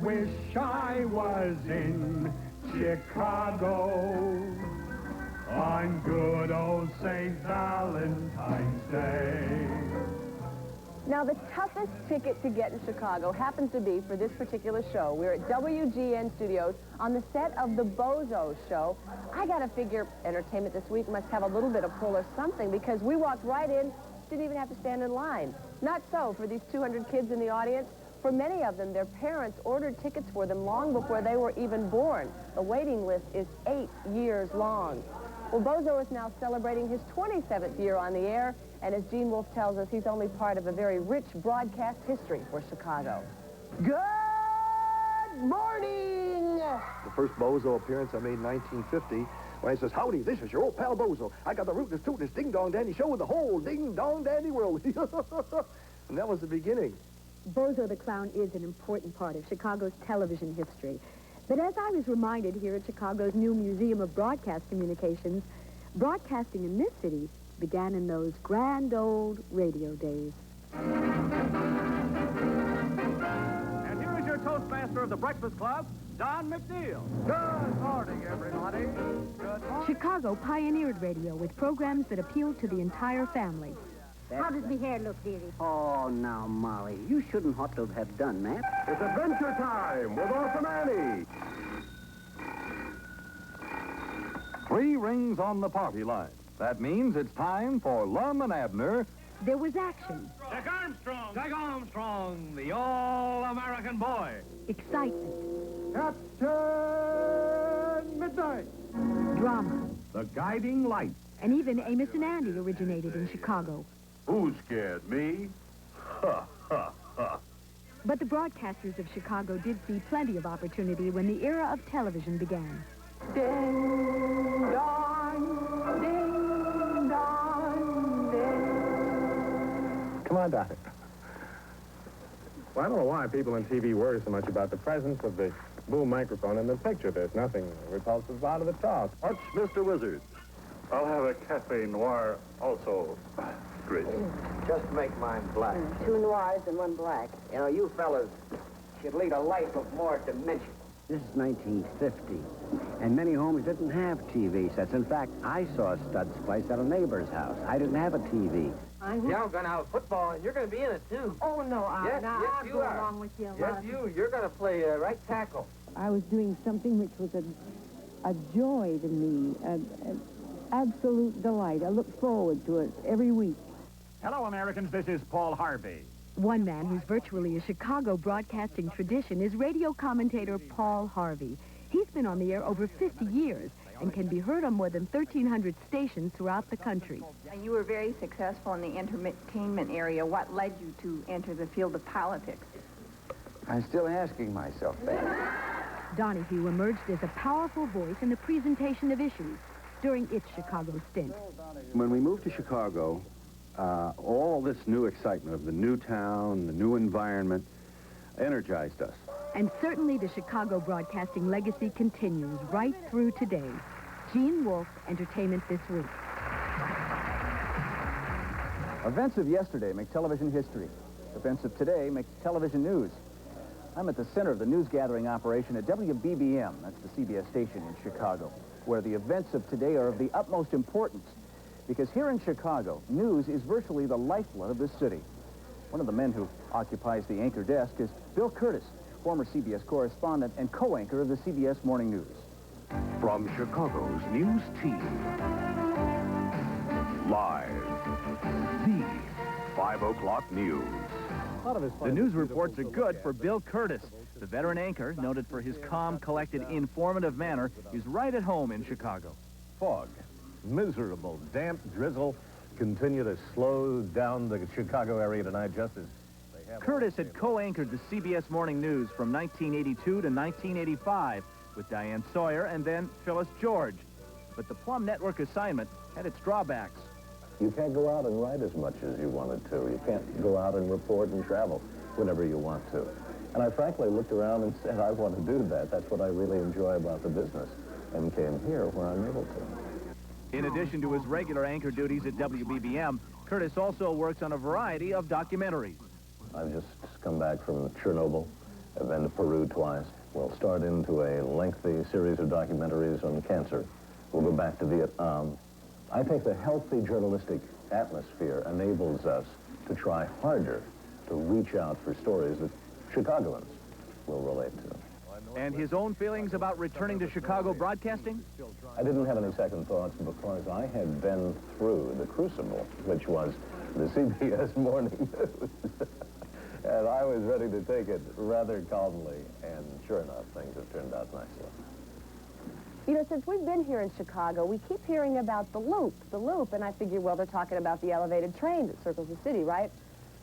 wish I was in Chicago on good old St. Valentine's Day. Now, the toughest ticket to get in Chicago happens to be for this particular show. We're at WGN Studios on the set of the BOZO show. I gotta figure entertainment this week must have a little bit of pull or something, because we walked right in, didn't even have to stand in line. Not so for these 200 kids in the audience. For many of them, their parents ordered tickets for them long before they were even born. The waiting list is 8 years long. Well, BOZO is now celebrating his 27th year on the air, and as Gene Wolfe tells us, he's only part of a very rich broadcast history for Chicago. Good morning! The first BOZO appearance I made in 1950, when he says, "Howdy, this is your old pal BOZO. I got the rootin'est, tootin'est, ding-dong-dandy show in the whole ding-dong-dandy world." And that was the beginning. BOZO the Clown is an important part of Chicago's television history. But as I was reminded here at Chicago's new Museum of Broadcast Communications, broadcasting in this city began in those grand old radio days. And here is your Toastmaster of the Breakfast Club, Don McNeil. Good morning, everybody. Good morning. Chicago pioneered radio with programs that appealed to the entire family. How does me hair look, dearie? Oh, now, Molly, you shouldn't ought to have done that. It's adventure time with Awesome Annie. 3 rings on the party line. That means it's time for Lum and Abner. There was action, Jack Armstrong! Jack Armstrong, the all-American boy. excitement, Captain Midnight. drama, The Guiding Light. and even Amos and Andy originated in Chicago. Who scared me? Ha, ha, ha. But the broadcasters of Chicago did see plenty of opportunity when the era of television began. Ding dong, ding dong, ding. Come on, Doctor. Well, I don't know why people on TV worry so much about the presence of the boom microphone in the picture. There's nothing repulsive about the talk. What's Mr. Wizard? I'll have a cafe noir also. Great. Just make mine black. 2 noirs and 1 black. You know, you fellas should lead a life of more dimension. This is 1950, and many homes didn't have TV sets. In fact, I saw a stud splice at a neighbor's house. I didn't have a TV. Yeah, I'm going to have football, and you're going to be in it, too. Oh, no, Yes, I'll you go are. along with you. Yes, you're going to play right tackle. I was doing something which was a joy to me, an absolute delight. I look forward to it every week. Hello, Americans. This is Paul Harvey. One man who's virtually a Chicago broadcasting tradition is radio commentator Paul Harvey. He's been on the air over 50 years and can be heard on more than 1,300 stations throughout the country. And you were very successful in the entertainment area. What led you to enter the field of politics? I'm still asking myself that. Donahue emerged as a powerful voice in the presentation of issues during its Chicago stint. When we moved to Chicago, all this new excitement of the new town, the new environment, energized us. And certainly the Chicago broadcasting legacy continues right through today. Gene Wolfe, Entertainment This Week. Events of yesterday make television history. Events of today make television news. I'm at the center of the news-gathering operation at WBBM, that's the CBS station in Chicago, where the events of today are of the utmost importance. Because here in Chicago, news is virtually the lifeblood of this city. One of the men who occupies the anchor desk is Bill Kurtis, former CBS correspondent and co-anchor of the CBS Morning News. From Chicago's news team, live, the 5 o'clock news. The news reports are good for Bill Kurtis. The veteran anchor, noted for his calm, collected, informative manner, is right at home in Chicago. Fog, miserable, damp drizzle continue to slow down the Chicago area tonight just as they have. Kurtis had co-anchored the CBS Morning News from 1982 to 1985 with Diane Sawyer and then Phyllis George. But the Plum Network assignment had its drawbacks. You can't go out and write as much as you wanted to. You can't go out and report and travel whenever you want to. And I frankly looked around and said, I want to do that. That's what I really enjoy about the business, and came here where I'm able to. In addition to his regular anchor duties at WBBM, Kurtis also works on a variety of documentaries. I've just come back from Chernobyl, I've been to Peru twice. We'll start into a lengthy series of documentaries on cancer. We'll go back to Vietnam. I think the healthy journalistic atmosphere enables us to try harder to reach out for stories that Chicagoans will relate to. And his own feelings about returning to Chicago broadcasting? I didn't have any second thoughts because I had been through the crucible, which was the CBS Morning News. And I was ready to take it rather calmly, and sure enough, things have turned out nicely. You know, since we've been here in Chicago, we keep hearing about the Loop, and I figure, well, they're talking about the elevated train that circles the city, right?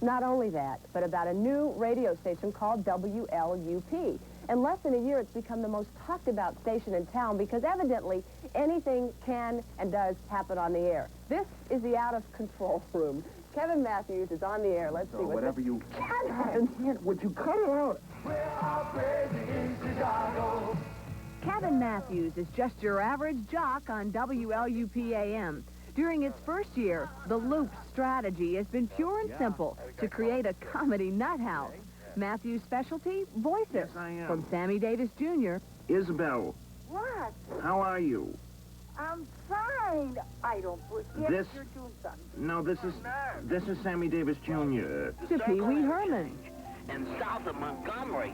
Not only that, but about a new radio station called WLUP. In less than a year, it's become the most talked about station in town because evidently anything can and does happen on the air. This is the out-of-control room. Kevin Matthews is on the air. Let's see what... Whatever you... Kevin! Would you cut it out? Kevin Matthews is just your average jock on WLUP-AM. During its first year, the Loop's strategy has been pure and simple, to create a comedy nut house. Matthews' specialty? Voices. Yes, I am. From Sammy Davis Jr. Isabel, What? how are you? I'm fine. I don't forget This- you're doing something. No, this is Sammy Davis Jr. To Pee Wee Herman. And south of Montgomery,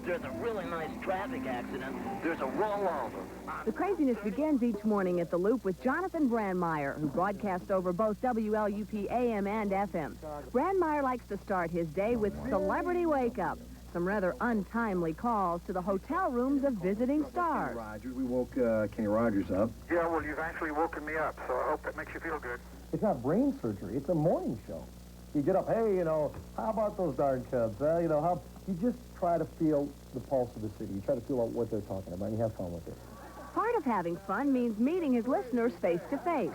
there's a really nice traffic accident. There's a rollover. The craziness begins each morning at the Loop with Jonathan Brandmeier, who broadcasts over both WLUP-AM and FM. Brandmeier likes to start his day with Celebrity Wake Up, some rather untimely calls to the hotel rooms of visiting stars. Rogers. We woke Kenny Rogers up. Yeah, well, you've actually woken me up, so I hope that makes you feel good. It's not brain surgery. It's a morning show. You get up, hey, you know, how about those darn Cubs? You know, how you just try to feel the pulse of the city. You try to feel out what they're talking about, and you have fun with it. Part of having fun means meeting his listeners face to face.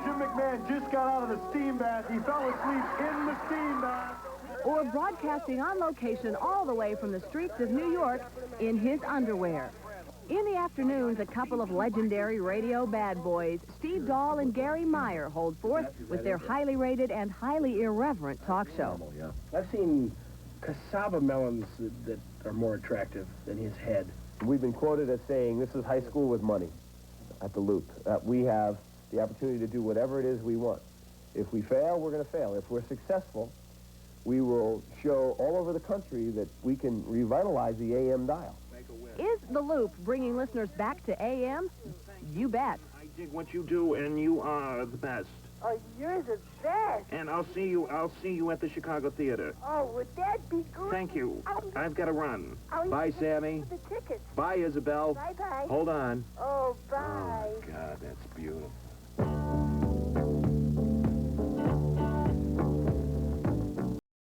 Jim McMahon just got out of the steam bath. He fell asleep in the steam bath. Or broadcasting on location all the way from the streets of New York in his underwear. In the afternoons, a couple of legendary radio bad boys, Steve Dahl and Gary Meyer, hold forth with their highly rated and highly irreverent talk show. I've seen cassava melons that are more attractive than his head. We've been quoted as saying, this is high school with money at the Loop. We have the opportunity to do whatever it is we want. If we fail, we're going to fail. If we're successful, we will show all over the country that we can revitalize the AM dial. Is the Loop bringing listeners back to AM? You bet. I dig what you do, and you are the best. Oh, you're the best. And I'll see you at the Chicago Theater. Oh, would that be good? Thank you. I've got to run. I'll Bye, Sammy. The tickets. Bye, Isabel. Bye-bye. Hold on. Oh, bye.